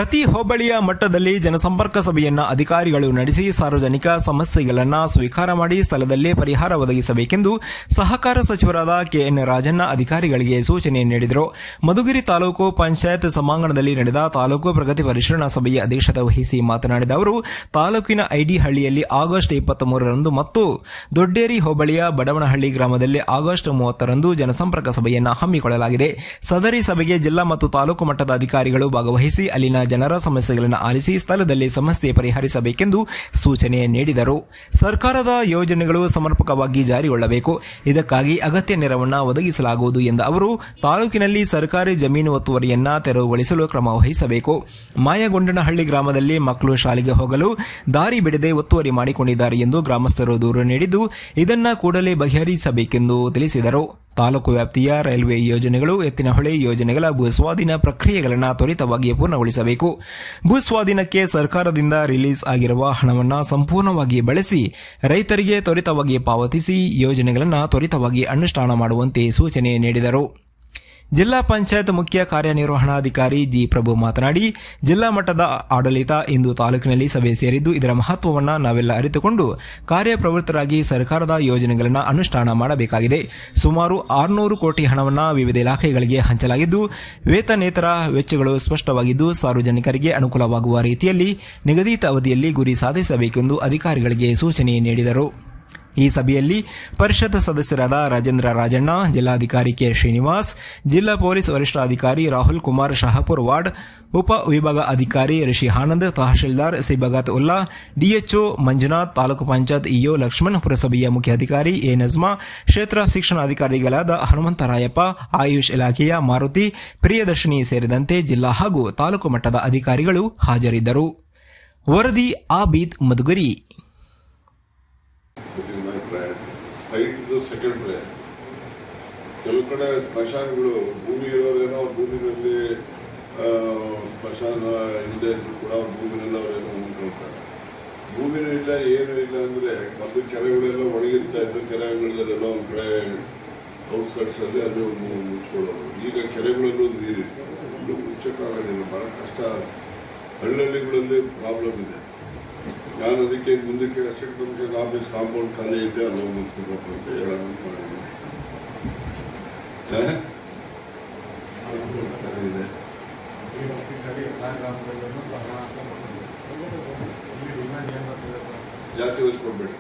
ಪ್ರತಿ ಹೋಬಳಿಯ ಮಟ್ಟದಲ್ಲಿ ಜನಸಂಪರ್ಕ ಸಭೆಯನ್ನ ಅಧಿಕಾರಿಗಳು ನಡೆಸಿ ಸಾರ್ವಜನಿಕ ಸಮಸ್ಯೆಗಳನ್ನು ಸ್ವೀಕಾರ ಮಾಡಿ ಸ್ಥಳದಲ್ಲೇ ಪರಿಹಾರ ಒದಗಿಸಬೇಕೆಂದು ಸಹಕಾರ ಸಚಿವರಾದ ಕೆಎನ್ ರಾಜಣ್ಣ ಅಧಿಕಾರಿಗಳಿಗೆ ಸೂಚನೆ ನೀಡಿದರು. ಮಧುಗಿರಿ ತಾಲೂಕು ಪಂಚಾಯತ್ ಸಭಾಂಗಣದಲ್ಲಿ ನಡೆದ ತಾಲೂಕು ಪ್ರಗತಿ ಪರಿಶೀಲನಾ ಸಭೆಯ ಅಧ್ಯಕ್ಷತೆ ವಹಿಸಿ ಮಾತನಾಡಿದ ಅವರು, ತಾಲೂಕಿನ ಐಡಿಹಳ್ಳಿಯಲ್ಲಿ ಆಗಸ್ಟ್ 23ರಂದು ಮತ್ತು ದೊಡ್ಡೇರಿ ಹೋಬಳಿಯ ಬಡವನಹಳ್ಳಿ ಗ್ರಾಮದಲ್ಲಿ ಆಗಸ್ಟ್ 30ರಂದು ಜನಸಂಪರ್ಕ ಸಭೆಯನ್ನು ಹಮ್ಮಿಕೊಳ್ಳಲಾಗಿದೆ. ಸದರಿ ಸಭೆಗೆ ಜಿಲ್ಲಾ ಮತ್ತು ತಾಲೂಕು ಮಟ್ಟದ ಅಧಿಕಾರಿಗಳು ಭಾಗವಹಿಸಿ ಅಲ್ಲಿನ ಜನರ ಸಮಸ್ಯೆಗಳನ್ನು ಆಲಿಸಿ ಸ್ಥಳದಲ್ಲಿ ಸಮಸ್ಯೆ ಪರಿಹರಿಸಬೇಕೆಂದು ಸೂಚನೆ ನೀಡಿದರು. ಸರ್ಕಾರದ ಯೋಜನೆಗಳು ಸಮರ್ಪಕವಾಗಿ ಜಾರಿಗೊಳ್ಳಬೇಕು, ಇದಕ್ಕಾಗಿ ಅಗತ್ಯ ನೆರವನ್ನು ಒದಗಿಸಲಾಗುವುದು ಎಂದ ಅವರು, ತಾಲೂಕಿನಲ್ಲಿ ಸರ್ಕಾರಿ ಜಮೀನು ಒತ್ತುವರಿಯನ್ನ ತೆರವುಗೊಳಿಸಲು ಕ್ರಮ ವಹಿಸಬೇಕು. ಮಾಯಗೊಂಡನಹಳ್ಳಿ ಗ್ರಾಮದಲ್ಲಿ ಮಕ್ಕಳು ಶಾಲೆಗೆ ಹೋಗಲು ದಾರಿ ಬಿಡದೆ ಒತ್ತುವರಿ ಮಾಡಿಕೊಂಡಿದ್ದಾರೆ ಎಂದು ಗ್ರಾಮಸ್ಥರು ದೂರು ನೀಡಿದ್ದು, ಇದನ್ನು ಕೂಡಲೇ ಬಗೆಹರಿಸಬೇಕೆಂದು ತಿಳಿಸಿದರು. ತಾಲೂಕು ವ್ಯಾಪ್ತಿಯ ರೈಲ್ವೆ ಯೋಜನೆಗಳು, ಎತ್ತಿನಹೊಳೆ ಯೋಜನೆಗಳ ಭೂಸ್ವಾಧೀನ ಪ್ರಕ್ರಿಯೆಗಳನ್ನು ತ್ವರಿತವಾಗಿ ಪೂರ್ಣಗೊಳಿಸಬೇಕು. ಭೂಸ್ವಾಧೀನಕ್ಕೆ ಸರ್ಕಾರದಿಂದ ರಿಲೀಸ್ ಆಗಿರುವ ಹಣವನ್ನು ಸಂಪೂರ್ಣವಾಗಿ ಬಳಸಿ ರೈತರಿಗೆ ತ್ವರಿತವಾಗಿ ಪಾವತಿಸಿ ಯೋಜನೆಗಳನ್ನು ತ್ವರಿತವಾಗಿ ಅನುಷ್ಠಾನ ಮಾಡುವಂತೆ ಸೂಚನೆ ನೀಡಿದರು. ಜಿಲ್ಲಾ ಪಂಚಾಯತ್ ಮುಖ್ಯ ಕಾರ್ಯನಿರ್ವಹಣಾಧಿಕಾರಿ ಜಿ ಪ್ರಭು ಮಾತನಾಡಿ, ಜಿಲ್ಲಾ ಮಟ್ಟದ ಆಡಳಿತ ಇಂದು ತಾಲೂಕಿನಲ್ಲಿ ಸಭೆ ಸೇರಿದ್ದು ಇದರ ಮಹತ್ವವನ್ನು ನಾವೆಲ್ಲ ಅರಿತುಕೊಂಡು ಕಾರ್ಯಪ್ರವೃತ್ತರಾಗಿ ಸರ್ಕಾರದ ಯೋಜನೆಗಳನ್ನು ಅನುಷ್ಠಾನ ಮಾಡಬೇಕಾಗಿದೆ. ಸುಮಾರು 600 ಕೋಟಿ ಹಣವನ್ನು ವಿವಿಧ ಇಲಾಖೆಗಳಿಗೆ ಹಂಚಲಾಗಿದ್ದು, ವೇತನೇತರ ವೆಚ್ಚಗಳು ಸ್ಪಷ್ಟವಾಗಿದ್ದು ಸಾರ್ವಜನಿಕರಿಗೆ ಅನುಕೂಲವಾಗುವ ರೀತಿಯಲ್ಲಿ ನಿಗದಿತ ಅವಧಿಯಲ್ಲಿ ಗುರಿ ಸಾಧಿಸಬೇಕೆಂದು ಅಧಿಕಾರಿಗಳಿಗೆ ಸೂಚನೆ ನೀಡಿದರು. ಈ ಸಭೆಯಲ್ಲಿ ಪರಿಷತ್ ಸದಸ್ಯರಾದ ರಾಜೇಂದ್ರ ರಾಜಣ್ಣ, ಜಿಲ್ಲಾಧಿಕಾರಿ ಕೆ ಶ್ರೀನಿವಾಸ್, ಜಿಲ್ಲಾ ಪೊಲೀಸ್ ವರಿಷ್ಠಾಧಿಕಾರಿ ರಾಹುಲ್ ಕುಮಾರ್ ಶಹಾಪುರ್ ವಾರ್ಡ್, ಉಪ ವಿಭಾಗ ಅಧಿಕಾರಿ ರಿಷಿ ಆನಂದ್, ತಹಶೀಲ್ದಾರ್ ಸಿಬಗತ್ ಉಲ್ಲಾ, ಡಿಎಚ್ಒ ಮಂಜುನಾಥ್, ತಾಲೂಕು ಪಂಚಾಯತ್ ಇಒ ಲಕ್ಷ್ಮಣ್, ಪುರಸಭೆಯ ಮುಖ್ಯಾಧಿಕಾರಿ ಎ ನಜ್ಮಾ, ಕ್ಷೇತ್ರ ಶಿಕ್ಷಣಾಧಿಕಾರಿಗಳಾದ ಹನುಮಂತರಾಯಪ್ಪ, ಆಯುಷ್ ಇಲಾಖೆಯ ಮಾರುತಿ, ಪ್ರಿಯದರ್ಶಿನಿ ಸೇರಿದಂತೆ ಜಿಲ್ಲಾ ಹಾಗೂ ತಾಲೂಕು ಮಟ್ಟದ ಅಧಿಕಾರಿಗಳು ಹಾಜರಿದ್ದರು. ವರದಿ ಆಬೀದ್ ಮಧುಗಿರಿ. ಸೆಕೆಂಡ್ ಪ್ಲೇಯರ್ ಕೆಲವು ಕಡೆ ಸ್ಮಶಾನಗಳು ಭೂಮಿ ಇರೋರೇನೋ ಅವ್ರ ಭೂಮಿನಲ್ಲಿ ಸ್ಮಶಾನ ಇಲ್ಲದೆ ಇದ್ರು ಕೂಡ ಅವ್ರ ಭೂಮಿನೆಲ್ಲ ಅವರೇನೋ ಉಂಟುಕೊಳ್ತಾರೆ. ಭೂಮಿನೂ ಇಲ್ಲ ಏನೂ ಇಲ್ಲ ಅಂದರೆ ಮೊದಲು ಕೆರೆಗಳೆಲ್ಲ ಒಣಗಿರ್ತಾ ಇದ್ದು ಕೆರೆಗಳೆಲ್ಲ ಒಂದು ಕಡೆ ಔಟ್ಸ್ಕಟ್ಸಲ್ಲಿ ಅಲ್ಲಿ ಮುಚ್ಕೊಳ್ಳೋದು. ಈಗ ಕೆರೆಗಳಲ್ಲೂ ನೀರಿತ್ತು, ಇಲ್ಲೂ ಮುಚ್ಚಕ್ಕಾಗೋದಿಲ್ಲ, ಭಾಳ ಕಷ್ಟ. ಹಳ್ಳಿಗಳಲ್ಲಿ ಪ್ರಾಬ್ಲಮ್ ಇದೆ. ನಾನು ಅದಕ್ಕೆ ಮುಂದಕ್ಕೆ ಅಸಿಸ್ಟೆಂಟ್ ಕಮಿಷನರ್ ಆಫೀಸ್ ಕಾಂಪೌಂಡ್ ಖಾಲಿ ಐತೆ ಅಲ್ಲಿ ಹೋಗ್ಬೇಕು ಅಂತ ಹೇಳೋಣ ಮಾಡಿದೆ. ಜಾತಿ ವಹಿಸ್ಕೊಡ್ಬೇಡಿ.